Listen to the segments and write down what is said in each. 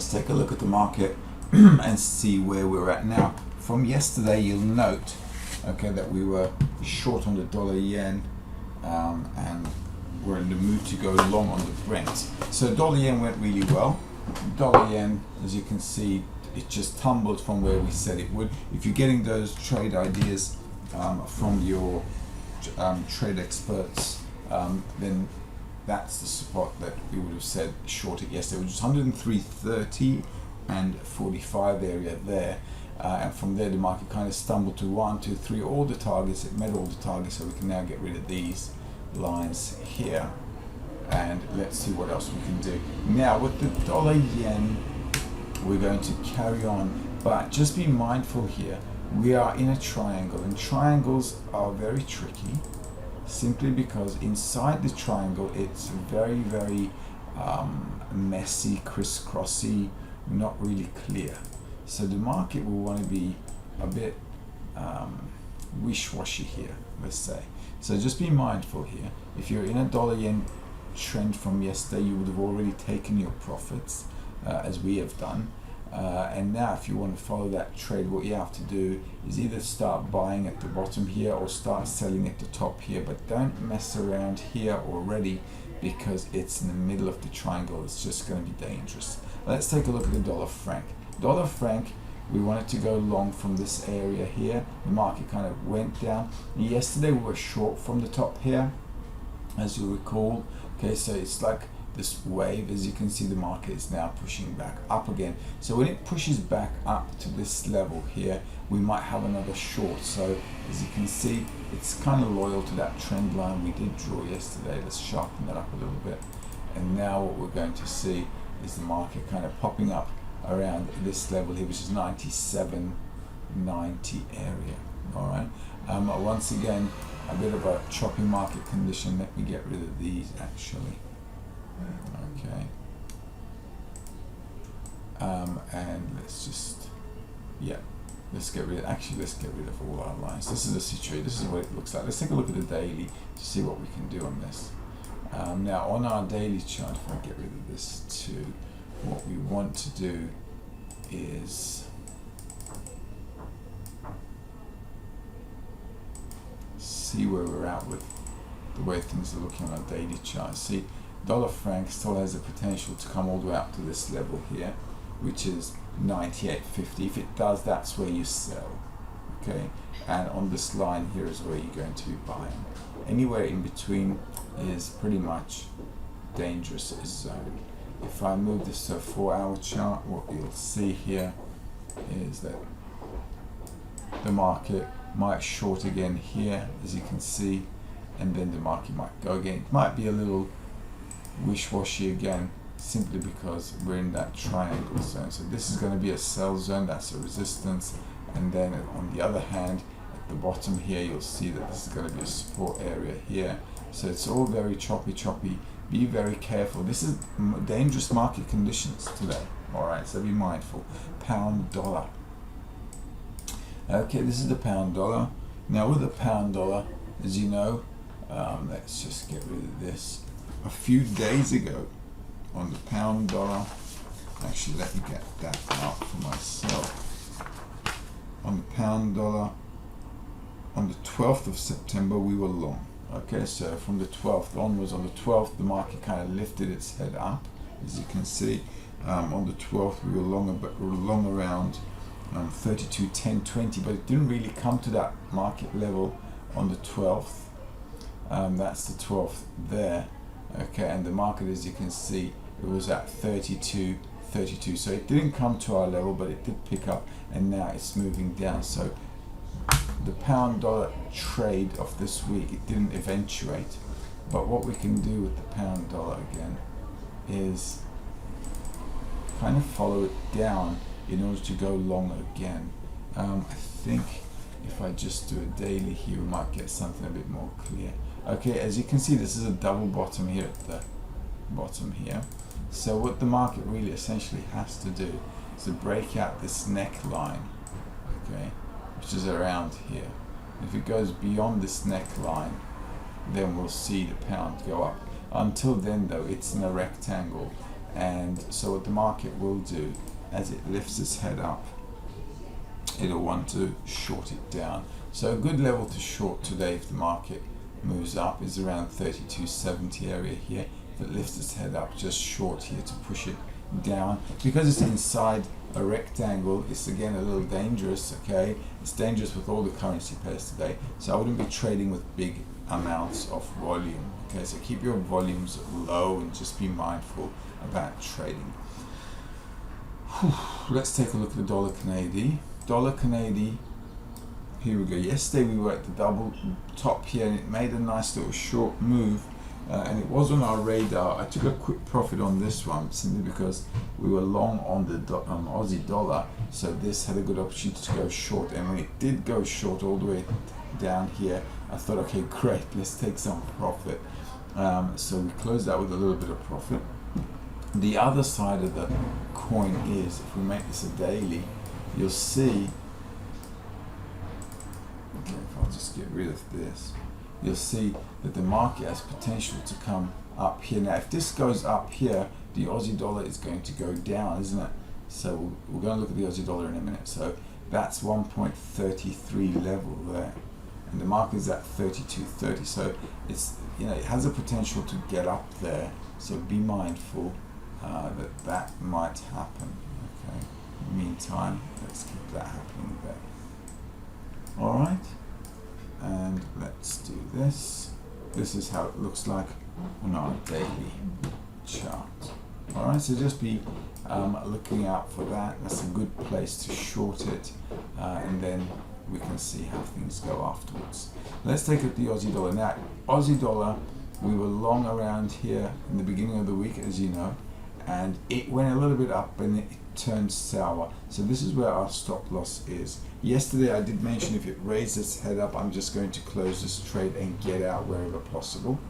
Let's take a look at the market and see where we're at now. From yesterday, you'll note, okay, that we were short on the dollar yen, and we're in the mood to go long on the Brent. So dollar yen went really well. Dollar yen, as you can see, it just tumbled from where we said it would. If you're getting those trade ideas from your trade experts, then that's the spot that we would have said short it yesterday, which was 103.30 and 45 area there. And from there the market kind of stumbled to 1, 2, 3, all the targets. It met all the targets, so we can now get rid of these lines here, and let's see what else we can do. Now with the dollar yen, we're going to carry on, but just be mindful here, we are in a triangle, and triangles are very tricky simply because inside the triangle it's very, very messy, crisscrossy, not really clear. So the market will want to be a bit wish-washy here, let's say. So just be mindful here. If you're in a dollar yen trend from yesterday, you would have already taken your profits, as we have done. And now if you want to follow that trade, what you have to do is either start buying at the bottom here or start selling at the top here, but don't mess around here already because it's in the middle of the triangle. It's just going to be dangerous. Let's take a look at the dollar franc. Dollar franc, we wanted to go long from this area here. The market kind of went down. Yesterday we were short from the top here, as you recall. Okay, so it's like this wave. As you can see, the market is now pushing back up again. So when it pushes back up to this level here, we might have another short. So as you can see, it's kind of loyal to that trend line we did draw yesterday. Let's sharpen that up a little bit. And now what we're going to see is the market kind of popping up around this level here, which is 97.90 area. All right. Once again, a bit of a choppy market condition. Let me get rid of these actually. Okay. And let's just, let's get rid of all our lines. This is the situation. This is what it looks like. Let's take a look at the daily to see what we can do on this. Now on our daily chart, if I get rid of this too, what we want to do is see where we're at with the way things are looking on a daily chart. See, dollar franc still has the potential to come all the way up to this level here, which is 98.50. If it does, that's where you sell. Okay, and on this line here is where you're going to be buying. Anywhere in between is pretty much dangerous zone. If I move this to a 4-hour chart, what you'll see here is that the market might short again here, as you can see, and then the market might go again. It might be a little wish-washy again, simply because we're in that triangle zone. So this is going to be a sell zone, that's a resistance, and then on the other hand, at the bottom here, you'll see that this is going to be a support area here. So it's all very choppy. Be very careful. This is dangerous market conditions today. All right, so be mindful. Pound dollar. Okay, this is the pound dollar. Now with the pound dollar, as you know, let's just get rid of this. A few days ago, on the pound dollar, actually let me get that out for myself. On the pound dollar, on the 12th of September, we were long. Okay, so from the 12th onwards, on the 12th, the market kind of lifted its head up, as you can see. On the 12th, we were long around 32.10.20, but it didn't really come to that market level on the 12th. That's the 12th there. Okay, and the market, as you can see, it was at 32.32. So it didn't come to our level, but it did pick up, and now it's moving down. So the pound dollar trade of this week, it didn't eventuate, but what we can do with the pound dollar again is kind of follow it down in order to go long again. I think if I just do a daily here, we might get something a bit more clear. Okay, as you can see, this is a double bottom here at the bottom here. So what the market really essentially has to do is to break out this neckline, okay, which is around here. If it goes beyond this neckline, then we'll see the pound go up. Until then though, it's in a rectangle, And so what the market will do, as it lifts its head up, it'll want to short it down. So a good level to short today if the market moves up is around 32.70 area here. If it lifts its head up, just short here to push it down. Because it's inside a rectangle, it's again a little dangerous, okay? It's dangerous with all the currency pairs today. So I wouldn't be trading with big amounts of volume, okay? So keep your volumes low and just be mindful about trading. Let's take a look at the dollar Canadian. Dollar Canadian, here we go. Yesterday we were at the double top here and it made a nice little short move, and it was on our radar. I took a quick profit on this one simply because we were long on the Aussie dollar, so this had a good opportunity to go short, and when it did go short all the way down here, I thought, okay, great, let's take some profit. So we closed out with a little bit of profit. The other side of the coin is, if we make this a daily, you'll see, okay, if I'll just get rid of this, you'll see that the market has potential to come up here. Now, if this goes up here, the Aussie dollar is going to go down, isn't it? So we're going to look at the Aussie dollar in a minute. So that's 1.33 level there, and the market is at 32.30. So it's, you know, it has a potential to get up there. So be mindful that might happen. Okay. In the meantime, let's keep that happening there. All right, and let's do this. This is how it looks like on our daily chart. All right, so just be looking out for that. That's a good place to short it, and then we can see how things go afterwards. Let's take up the Aussie dollar. Now, Aussie dollar, we were long around here in the beginning of the week, as you know, and it went a little bit up and it turned sour. So this is where our stop loss is. Yesterday I did mention if it raises its head up, I'm just going to close this trade and get out wherever possible.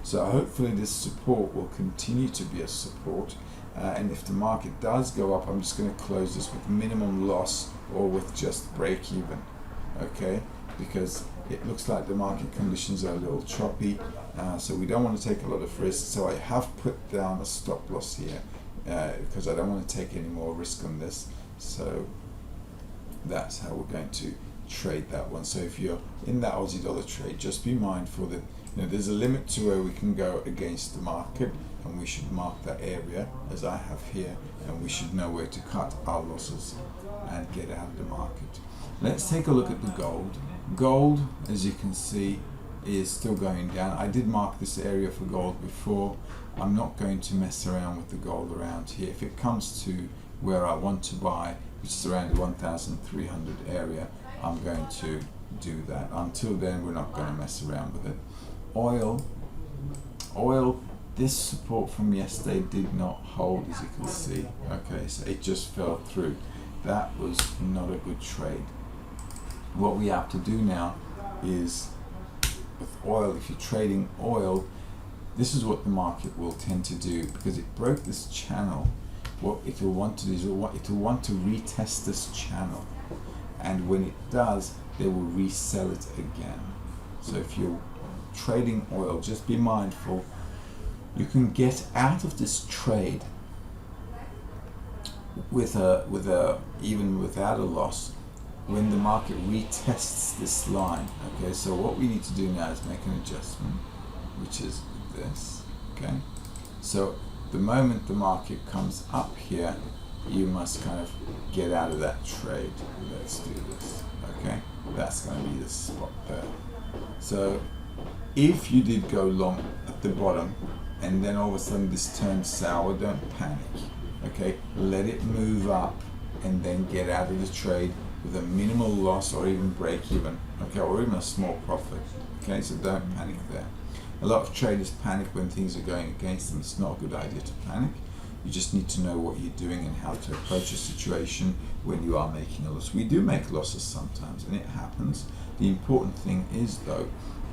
So hopefully this support will continue to be a support, and if the market does go up, I'm just going to close this with minimum loss or with just break even, okay? Because it looks like the market conditions are a little choppy, so we don't want to take a lot of risk. So I have put down a stop loss here because I don't want to take any more risk on this. So that's how we're going to trade that one. So if you're in that Aussie dollar trade, just be mindful that, you know, there's a limit to where we can go against the market, and we should mark that area as I have here, and we should know where to cut our losses and get out of the market. Let's take a look at the gold. Gold, as you can see, is still going down. I did mark this area for gold before. I'm not going to mess around with the gold around here. If it comes to where I want to buy, which is around the 1,300 area, I'm going to do that. Until then, we're not going to mess around with it. Oil, this support from yesterday did not hold, as you can see. Okay, so it just fell through. That was not a good trade. What we have to do now is, with oil, if you're trading oil, this is what the market will tend to do, because it broke this channel. What it will want to do is it will want to retest this channel, and when it does, they will resell it again. So if you're trading oil, just be mindful. You can get out of this trade with a even without a loss when the market retests this line. Okay, so what we need to do now is make an adjustment, which is this. Okay, so the moment the market comes up here, you must kind of get out of that trade. Let's do this. Okay, that's going to be the spot there. So if you did go long at the bottom and then all of a sudden this turns sour, don't panic. Okay, let it move up and then get out of the trade with a minimal loss or even break even, okay, or even a small profit. Okay, so don't panic there. A lot of traders panic when things are going against them. It's not a good idea to panic. You just need to know what you're doing and how to approach a situation when you are making a loss. We do make losses sometimes, and it happens. The important thing is, though,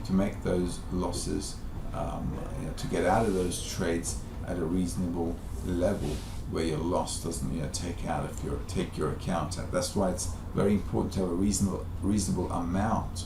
to make those losses, to get out of those trades at a reasonable level where your loss doesn't take your account out. That's why it's very important to have a reasonable amount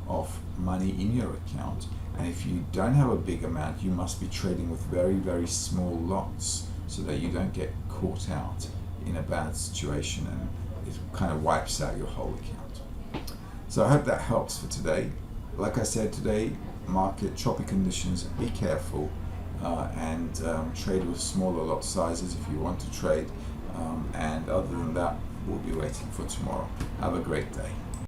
of money in your account. And if you don't have a big amount, you must be trading with very, very small lots. so that you don't get caught out in a bad situation and it kind of wipes out your whole account. So I hope that helps for today. Like I said today, market choppy conditions, be careful, and trade with smaller lot sizes if you want to trade, and other than that, we'll be waiting for tomorrow. Have a great day.